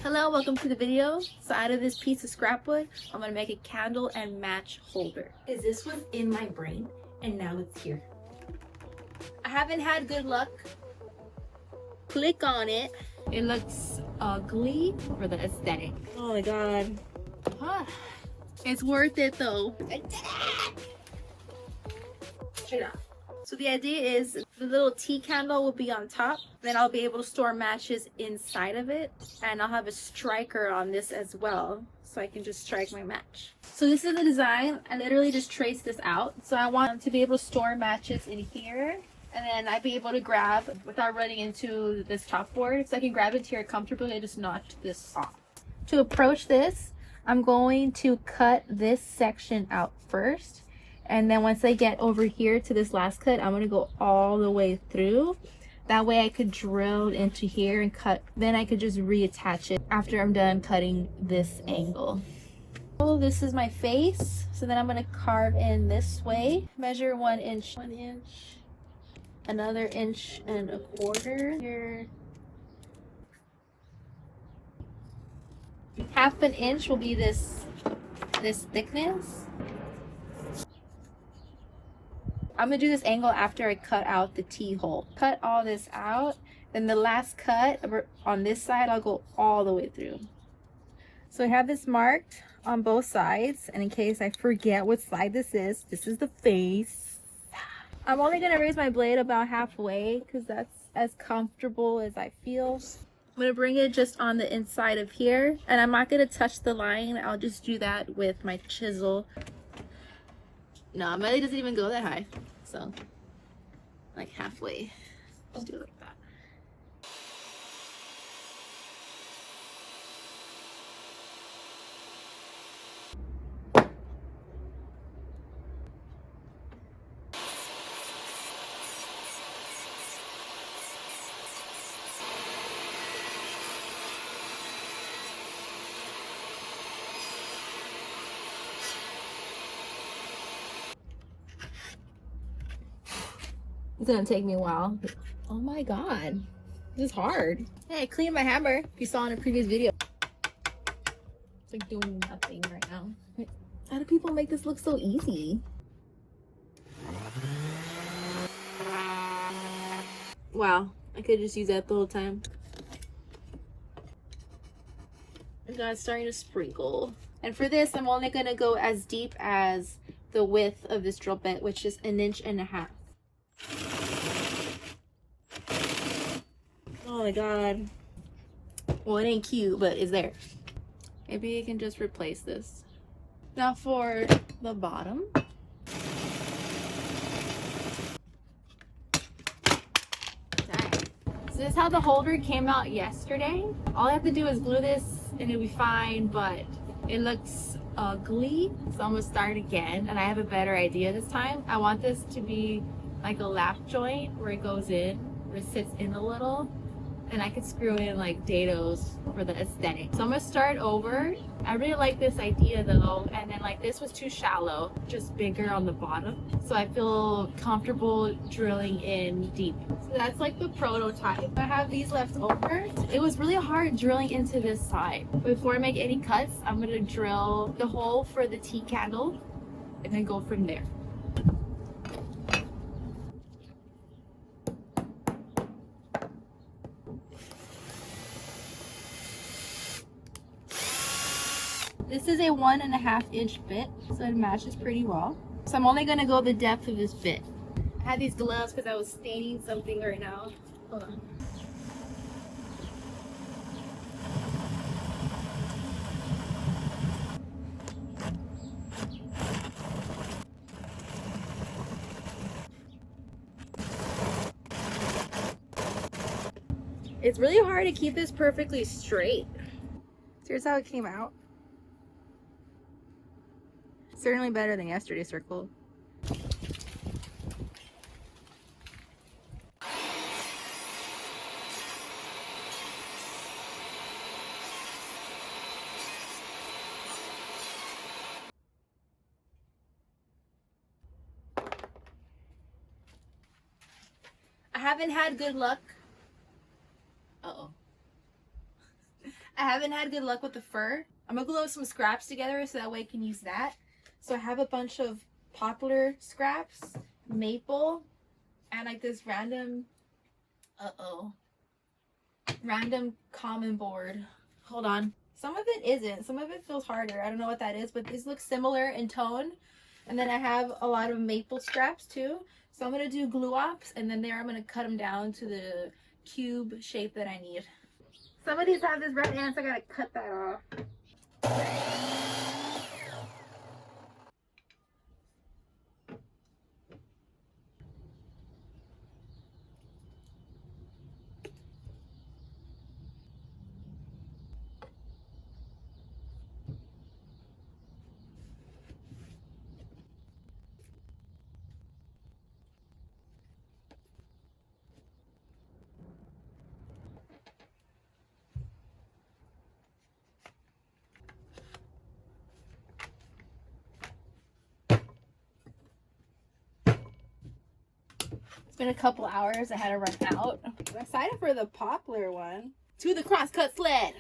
Hello, welcome to the video. So out of this piece of scrap wood, I'm gonna make a candle and match holder. This was in my brain and now it's here. I haven't had good luck. Click on it. It looks ugly for the aesthetic. Oh my god. It's worth it though. I did it! Check it out. So the idea is the little tea candle will be on top. Then I'll be able to store matches inside of it. And I'll have a striker on this as well. So I can just strike my match. So this is the design. I literally just traced this out. So I want to be able to store matches in here. And then I'd be able to grab without running into this chalkboard. So I can grab it here comfortably and just notch this off. To approach this, I'm going to cut this section out first. And then once I get over here to this last cut, I'm going to go all the way through. That way I could drill into here and cut. Then I could just reattach it after I'm done cutting this angle. So this is my face. So then I'm going to carve in this way. Measure 1 inch, 1 inch, another 1.25 inches here. 1/2 inch will be this thickness. I'm gonna do this angle after I cut out the T-hole. Cut all this out, then the last cut on this side, I'll go all the way through. So I have this marked on both sides, and in case I forget what side this is the face. I'm only gonna raise my blade about halfway because that's as comfortable as I feel. I'm gonna bring it just on the inside of here, and I'm not gonna touch the line. I'll just do that with my chisel. No, my blade doesn't even go that high. So, like halfway. Just do it like that. It's gonna take me a while. Oh my god, this is hard. Hey, I cleaned my hammer. If you saw in a previous video. It's like doing nothing right now. How do people make this look so easy? Wow, I could just use that the whole time. And now it's starting to sprinkle. And for this, I'm only gonna go as deep as the width of this drill bit, which is 1.5 inches. Oh my god. Well, it ain't cute, but it's there. Maybe I can just replace this. Now for the bottom. Okay. So this is how the holder came out yesterday. All I have to do is glue this and it'll be fine, but it looks ugly. So I'm gonna start again, and I have a better idea this time. I want this to be like a lap joint where it goes in, where it sits in a little. And I could screw in like dados for the aesthetic. So I'm gonna start over. I really like this idea though, and then like this was too shallow, just bigger on the bottom. So I feel comfortable drilling in deep. So that's like the prototype. I have these left over. It was really hard drilling into this side. Before I make any cuts, I'm gonna drill the hole for the tea candle and then go from there. This is a 1.5 inch bit, so it matches pretty well. So I'm only gonna go the depth of this bit. I had these gloves because I was staining something right now. Hold on. It's really hard to keep this perfectly straight. So here's how it came out. Certainly better than yesterday's circle. I haven't had good luck. Uh-oh. I haven't had good luck with the fur. I'm gonna glue some scraps together so that way I can use that. So I have a bunch of poplar scraps, maple, and like this random, random common board. Hold on. Some of it isn't. Some of it feels harder. I don't know what that is, but these look similar in tone. And then I have a lot of maple scraps too. So I'm gonna do glue ops, and then there I'm gonna cut them down to the cube shape that I need. Some of these have this red ants, I gotta cut that off. It's been a couple hours. I had to run out. I'm excited for the poplar one. To the crosscut sled.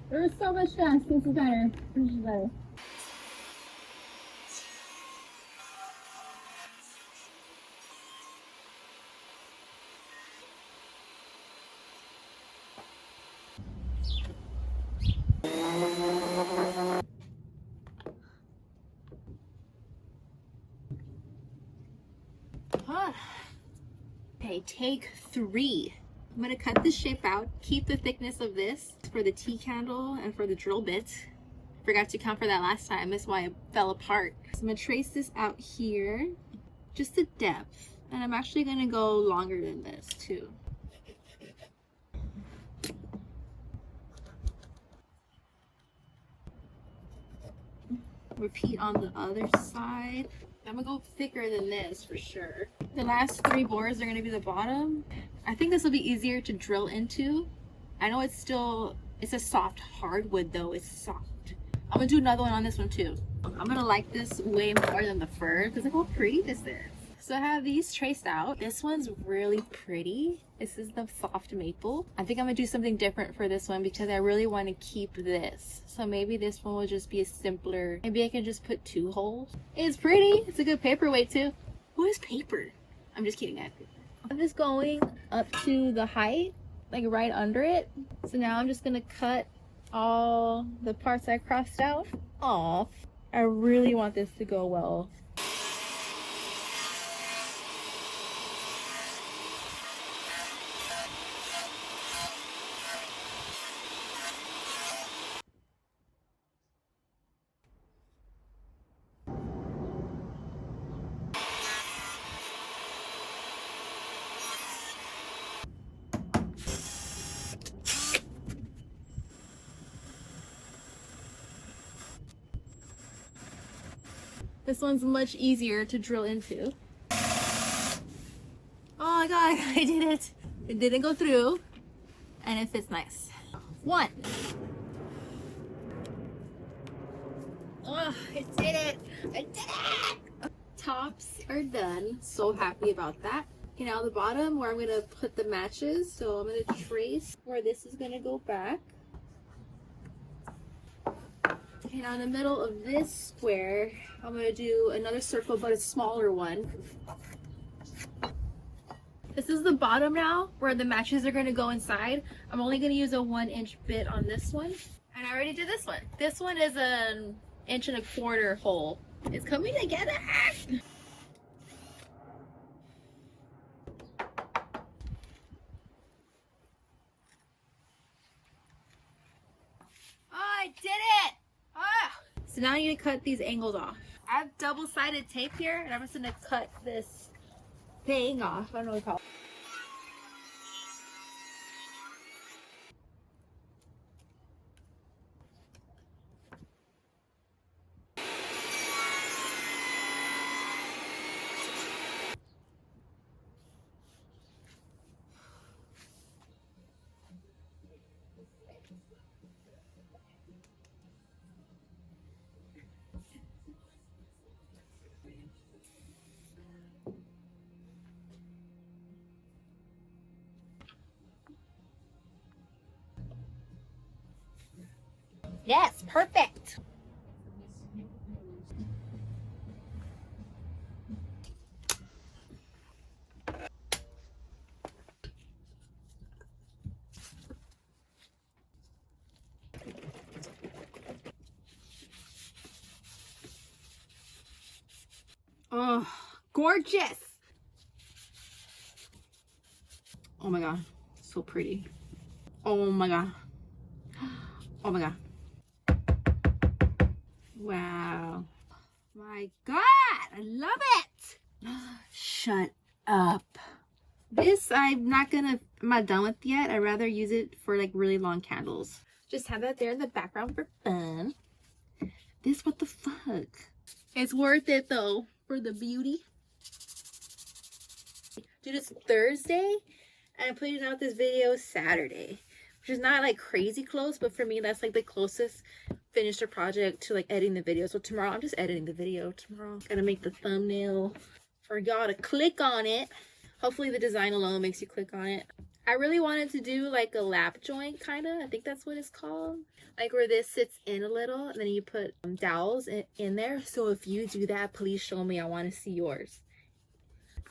There's so much fast. This is better. This is better. Okay, take 3. I'm gonna cut this shape out, keep the thickness of this for the tea candle and for the drill bit. Forgot to count for that last time, that's why it fell apart. So I'm gonna trace this out here, just the depth. And I'm actually gonna go longer than this too. Repeat on the other side. I'm gonna go thicker than this for sure. The last 3 boards are gonna be the bottom. I think this will be easier to drill into. I know it's a soft hardwood though, it's soft. I'm gonna do another one on this one too. I'm gonna like this way more than the fur because look how pretty this is. So I have these traced out. This one's really pretty. This is the soft maple. I think I'm gonna do something different for this one because I really want to keep this. So maybe this one will just be a simpler, maybe I can just put 2 holes. It's pretty. It's a good paperweight too. Who has paper? I'm just kidding, I have paper. I'm just going up to the height, like right under it. So now I'm just gonna cut all the parts I crossed out off. I really want this to go well. This one's much easier to drill into. Oh my god, I did it. It didn't go through, and it fits nice. 1. Oh, I did it. I did it. Tops are done. So happy about that. Okay, now the bottom where I'm gonna put the matches. So I'm gonna trace where this is gonna go back. Okay, now in the middle of this square, I'm going to do another circle, but a smaller one. This is the bottom now, where the matches are going to go inside. I'm only going to use a 1-inch bit on this one. And I already did this one. This one is an 1.25 inch hole. It's coming together! Oh, I did it! Ah! So now I need to cut these angles off. I have double-sided tape here, and I'm just gonna cut this thing off. I don't know what it's called. Yes, perfect. Oh, gorgeous. Oh my God, so pretty. Oh my God. Oh my God. Wow. My God, I love it. Shut up. This I'm not done with yet. I'd rather use it for like really long candles. Just have that there in the background for fun. This, what the fuck? It's worth it though for the beauty. Dude, it's Thursday and I'm putting out this video Saturday, which is not like crazy close, but for me that's like the closest finished a project to like editing the video. So tomorrow I'm just editing the video. Tomorrow gotta make the thumbnail for y'all to click on it. Hopefully the design alone makes you click on it. I really wanted to do like a lap joint kind of. I think that's what it's called. Like where this sits in a little and then you put dowels in there. So if you do that, please show me. I want to see yours.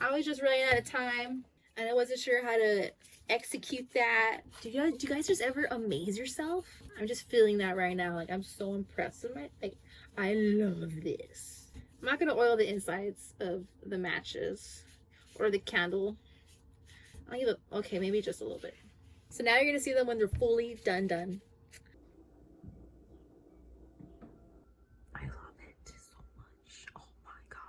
I was just running out of time and I wasn't sure how to execute that. Do you guys just ever amaze yourself? I'm just feeling that right now. Like I'm so impressed with I love this. I'm not gonna oil the insides of the matches or the candle. I'll give it, okay, maybe just a little bit. So now you're gonna see them when they're fully done. I love it so much. Oh my God.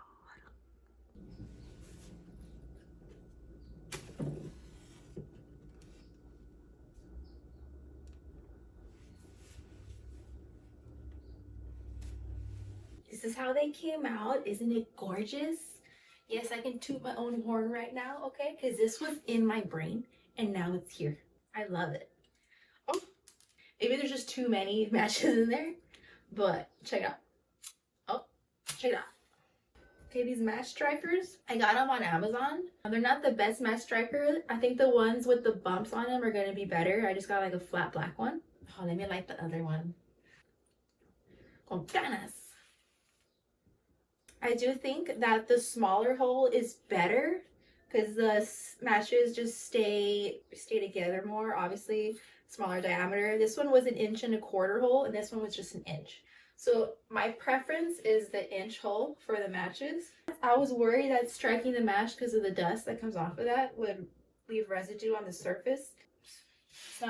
This is how they came out. Isn't it gorgeous? Yes, I can toot my own horn right now, okay? Because this was in my brain and now it's here. I love it. Oh, maybe there's just too many matches in there, but check it out. Oh, check it out. Okay, these match strikers, I got them on Amazon. They're not the best match striker. I think the ones with the bumps on them are going to be better. I just got like a flat black one. Oh, let me light the other one. Con ganas. I do think that the smaller hole is better because the matches just stay together more. Obviously, smaller diameter. This one was 1.25 inch hole, and this one was just 1 inch. So my preference is the inch hole for the matches. I was worried that striking the match because of the dust that comes off of that would leave residue on the surface.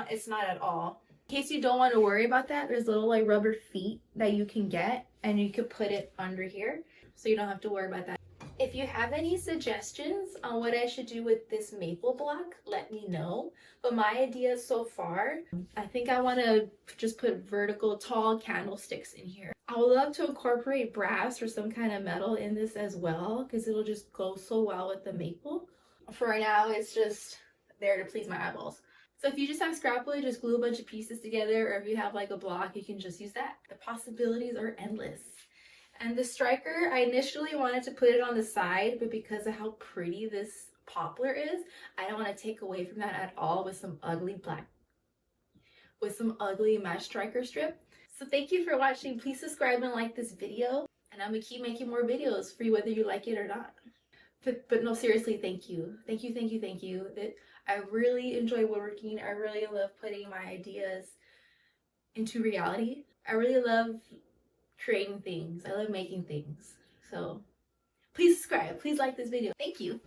It's not at all. In case you don't want to worry about that, there's little like rubber feet that you can get and you could put it under here so you don't have to worry about that. If you have any suggestions on what I should do with this maple block, let me know. But my idea so far, I think I want to just put vertical tall candlesticks in here. I would love to incorporate brass or some kind of metal in this as well because it'll just go so well with the maple. For right now, it's just there to please my eyeballs. So if you just have scrap wood, just glue a bunch of pieces together, or if you have like a block, you can just use that. The possibilities are endless. And the striker, I initially wanted to put it on the side, but because of how pretty this poplar is, I don't want to take away from that at all with some ugly match striker strip. So thank you for watching. Please subscribe and like this video, and I'm gonna keep making more videos for you whether you like it or not. But no, seriously, thank you. Thank you. I really enjoy woodworking. I really love putting my ideas into reality. I really love creating things. I love making things. So please subscribe. Please like this video. Thank you.